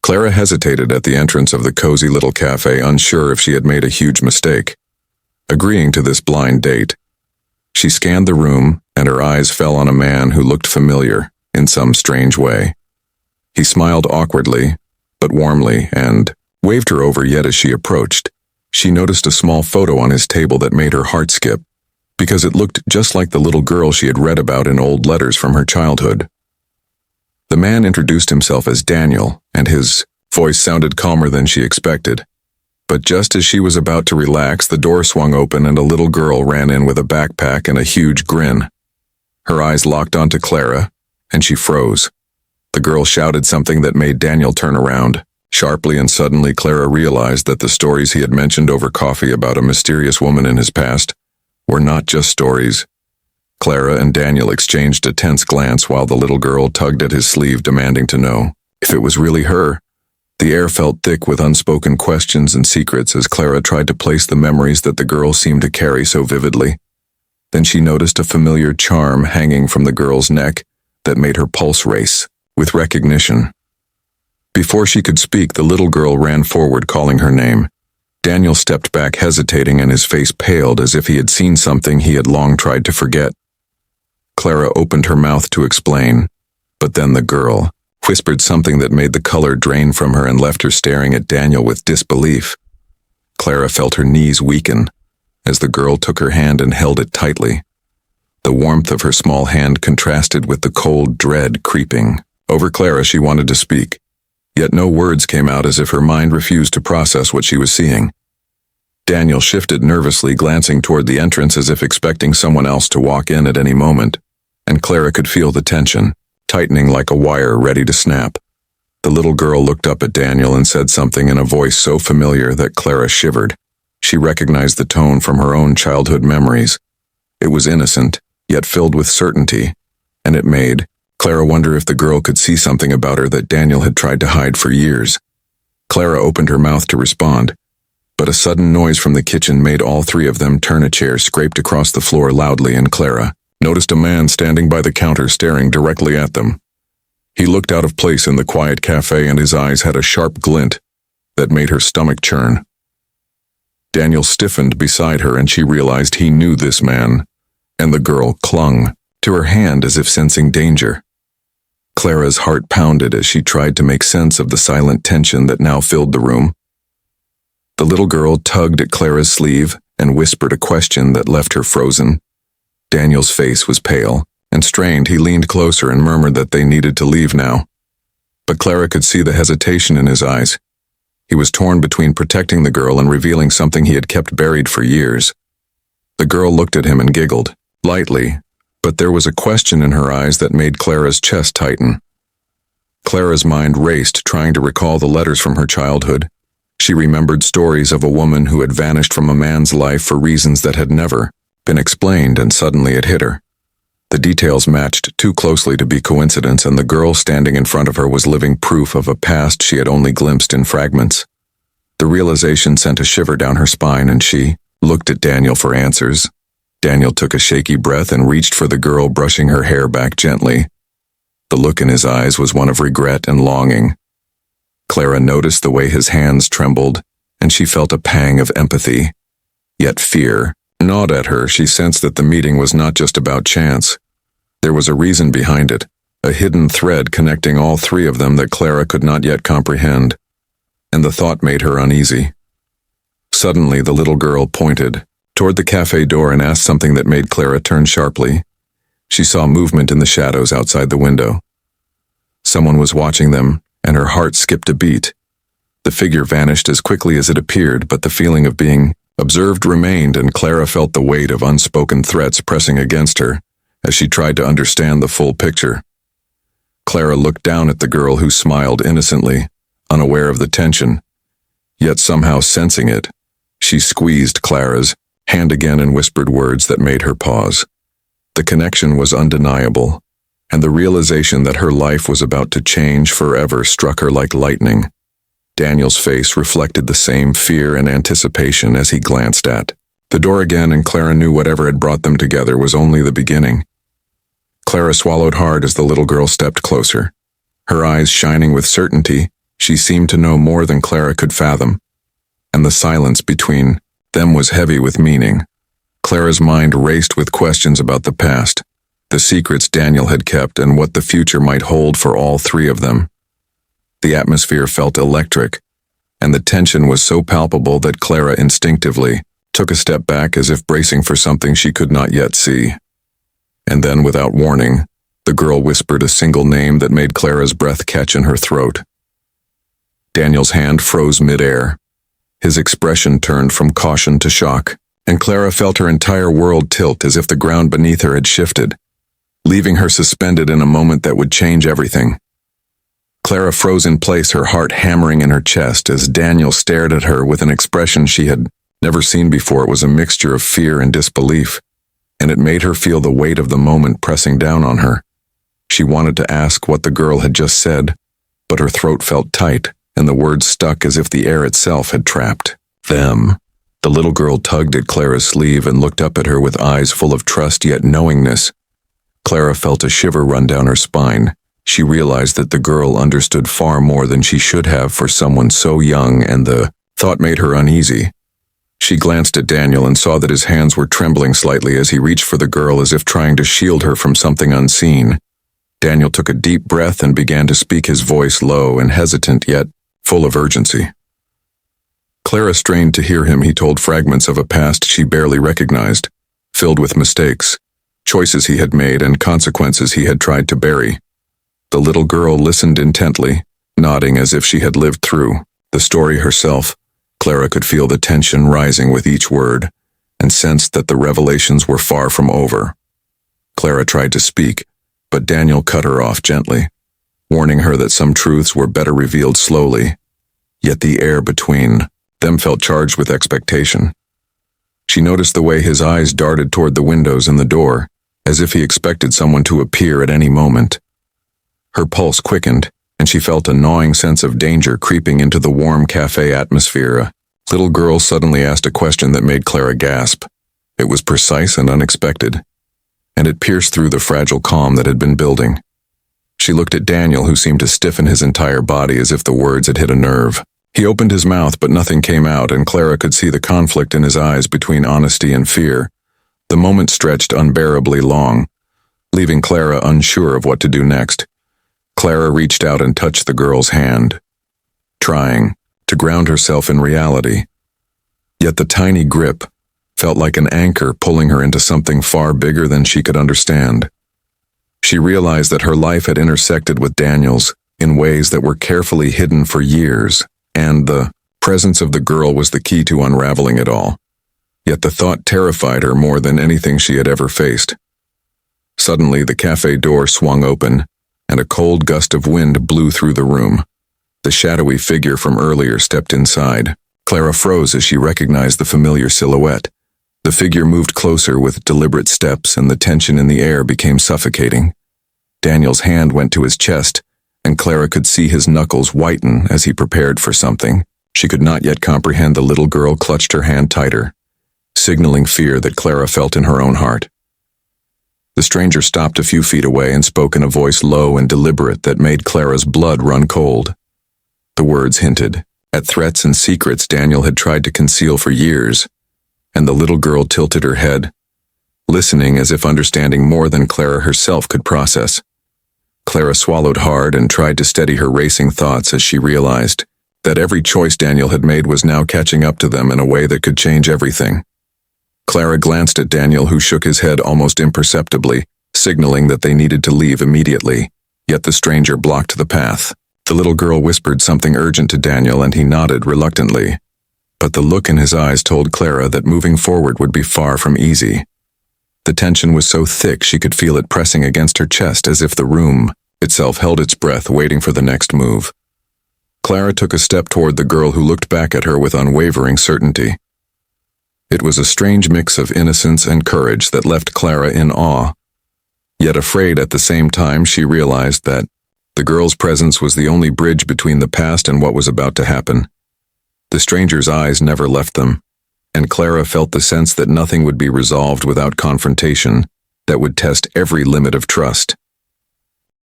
Clara hesitated at the entrance of the cozy little cafe, unsure if she had made a huge mistake. Agreeing to this blind date, she scanned the room, and her eyes fell on a man who looked familiar in some strange way. He smiled awkwardly, but warmly, and waved her over. Yet as she approached, she noticed a small photo on his table that made her heart skip, because it looked just like the little girl she had read about in old letters from her childhood. The man introduced himself as Daniel, and his voice sounded calmer than she expected. But just as she was about to relax, the door swung open and a little girl ran in with a backpack and a huge grin. Her eyes locked onto Clara, and she froze. The girl shouted something that made Daniel turn around sharply, and suddenly Clara realized that the stories he had mentioned over coffee about a mysterious woman in his past were not just stories. Clara and Daniel exchanged a tense glance while the little girl tugged at his sleeve, demanding to know if it was really her. The air felt thick with unspoken questions and secrets as Clara tried to place the memories that the girl seemed to carry so vividly. Then she noticed a familiar charm hanging from the girl's neck that made her pulse race with recognition. Before she could speak, the little girl ran forward, calling her name. Daniel stepped back, hesitating, and his face paled as if he had seen something he had long tried to forget. Clara opened her mouth to explain, but then the girl whispered something that made the color drain from her and left her staring at Daniel with disbelief. Clara felt her knees weaken as the girl took her hand and held it tightly. The warmth of her small hand contrasted with the cold dread creeping over Clara. She wanted to speak, yet no words came out, as if her mind refused to process what she was seeing. Daniel shifted nervously, glancing toward the entrance as if expecting someone else to walk in at any moment, and Clara could feel the tension tightening like a wire ready to snap. The little girl looked up at Daniel and said something in a voice so familiar that Clara shivered. She recognized the tone from her own childhood memories. It was innocent, yet filled with certainty, and it made Clara wonder if the girl could see something about her that Daniel had tried to hide for years. Clara opened her mouth to respond, but a sudden noise from the kitchen made all three of them turn. A chair scraped across the floor loudly, and Clara noticed a man standing by the counter staring directly at them. He looked out of place in the quiet cafe, and his eyes had a sharp glint that made her stomach churn. Daniel stiffened beside her, and she realized he knew this man, and the girl clung to her hand as if sensing danger. Clara's heart pounded as she tried to make sense of the silent tension that now filled the room. The little girl tugged at Clara's sleeve and whispered a question that left her frozen. Daniel's face was pale and strained. He leaned closer and murmured that they needed to leave now. But Clara could see the hesitation in his eyes. He was torn between protecting the girl and revealing something he had kept buried for years. The girl looked at him and giggled, lightly, but there was a question in her eyes that made Clara's chest tighten. Clara's mind raced, trying to recall the letters from her childhood. She remembered stories of a woman who had vanished from a man's life for reasons that had never been explained, and suddenly it hit her. The details matched too closely to be coincidence, and the girl standing in front of her was living proof of a past she had only glimpsed in fragments. The realization sent a shiver down her spine, and she looked at Daniel for answers. Daniel took a shaky breath and reached for the girl, brushing her hair back gently. The look in his eyes was one of regret and longing. Clara noticed the way his hands trembled, and she felt a pang of empathy. Yet fear gnawed at her. She sensed that the meeting was not just about chance. There was a reason behind it, a hidden thread connecting all three of them that Clara could not yet comprehend, and the thought made her uneasy. Suddenly, the little girl pointed toward the cafe door and asked something that made Clara turn sharply. She saw movement in the shadows outside the window. Someone was watching them, and her heart skipped a beat. The figure vanished as quickly as it appeared, but the feeling of being observed remained, and Clara felt the weight of unspoken threats pressing against her as she tried to understand the full picture. Clara looked down at the girl, who smiled innocently, unaware of the tension, yet somehow sensing it. She squeezed Clara's hand again and whispered words that made her pause. The connection was undeniable, and the realization that her life was about to change forever struck her like lightning. Daniel's face reflected the same fear and anticipation as he glanced at the door again, and Clara knew whatever had brought them together was only the beginning. Clara swallowed hard as the little girl stepped closer, her eyes shining with certainty, She seemed to know more than Clara could fathom, and the silence between them was heavy with meaning. Clara's mind raced with questions about the past, the secrets Daniel had kept, and what the future might hold for all three of them. The atmosphere felt electric, and the tension was so palpable that Clara instinctively took a step back as if bracing for something she could not yet see. And then, without warning, the girl whispered a single name that made Clara's breath catch in her throat. Daniel's hand froze midair. His expression turned from caution to shock, and Clara felt her entire world tilt as if the ground beneath her had shifted, leaving her suspended in a moment that would change everything. Clara froze in place, her heart hammering in her chest as Daniel stared at her with an expression she had never seen before. It was a mixture of fear and disbelief, and it made her feel the weight of the moment pressing down on her. She wanted to ask what the girl had just said, but her throat felt tight, and the words stuck as if the air itself had trapped them. The little girl tugged at Clara's sleeve and looked up at her with eyes full of trust yet knowingness. Clara felt a shiver run down her spine. She realized that the girl understood far more than she should have for someone so young, and the thought made her uneasy. She glanced at Daniel and saw that his hands were trembling slightly as he reached for the girl as if trying to shield her from something unseen. Daniel took a deep breath and began to speak, his voice low and hesitant yet full of urgency. Clara strained to hear him. He told fragments of a past she barely recognized, filled with mistakes, choices he had made, and consequences he had tried to bury. The little girl listened intently, nodding as if she had lived through the story herself. Clara could feel the tension rising with each word, and sensed that the revelations were far from over. Clara tried to speak, but Daniel cut her off gently, warning her that some truths were better revealed slowly. Yet the air between them felt charged with expectation. She noticed the way his eyes darted toward the windows and the door, as if he expected someone to appear at any moment. Her pulse quickened, and she felt a gnawing sense of danger creeping into the warm cafe atmosphere. A little girl suddenly asked a question that made Clara gasp. It was precise and unexpected, and it pierced through the fragile calm that had been building. She looked at Daniel, who seemed to stiffen his entire body as if the words had hit a nerve. He opened his mouth, but nothing came out, and Clara could see the conflict in his eyes between honesty and fear. The moment stretched unbearably long, leaving Clara unsure of what to do next. Clara reached out and touched the girl's hand, trying to ground herself in reality. Yet the tiny grip felt like an anchor pulling her into something far bigger than she could understand. She realized that her life had intersected with Daniel's in ways that were carefully hidden for years, and the presence of the girl was the key to unraveling it all. Yet the thought terrified her more than anything she had ever faced. Suddenly, the cafe door swung open, and a cold gust of wind blew through the room. The shadowy figure from earlier stepped inside. Clara froze as she recognized the familiar silhouette. The figure moved closer with deliberate steps, and the tension in the air became suffocating. Daniel's hand went to his chest, and Clara could see his knuckles whiten as he prepared for something. She could not yet comprehend. The little girl clutched her hand tighter, signaling fear that Clara felt in her own heart. The stranger stopped a few feet away and spoke in a voice low and deliberate that made Clara's blood run cold. The words hinted at threats and secrets Daniel had tried to conceal for years, and the little girl tilted her head, listening as if understanding more than Clara herself could process. Clara swallowed hard and tried to steady her racing thoughts as she realized that every choice Daniel had made was now catching up to them in a way that could change everything. Clara glanced at Daniel, who shook his head almost imperceptibly, signaling that they needed to leave immediately, yet the stranger blocked the path. The little girl whispered something urgent to Daniel, and he nodded reluctantly. But the look in his eyes told Clara that moving forward would be far from easy. The tension was so thick she could feel it pressing against her chest, as if the room itself held its breath, waiting for the next move. Clara took a step toward the girl, who looked back at her with unwavering certainty. It was a strange mix of innocence and courage that left Clara in awe. Yet afraid at the same time, she realized that the girl's presence was the only bridge between the past and what was about to happen. The stranger's eyes never left them, and Clara felt the sense that nothing would be resolved without confrontation that would test every limit of trust.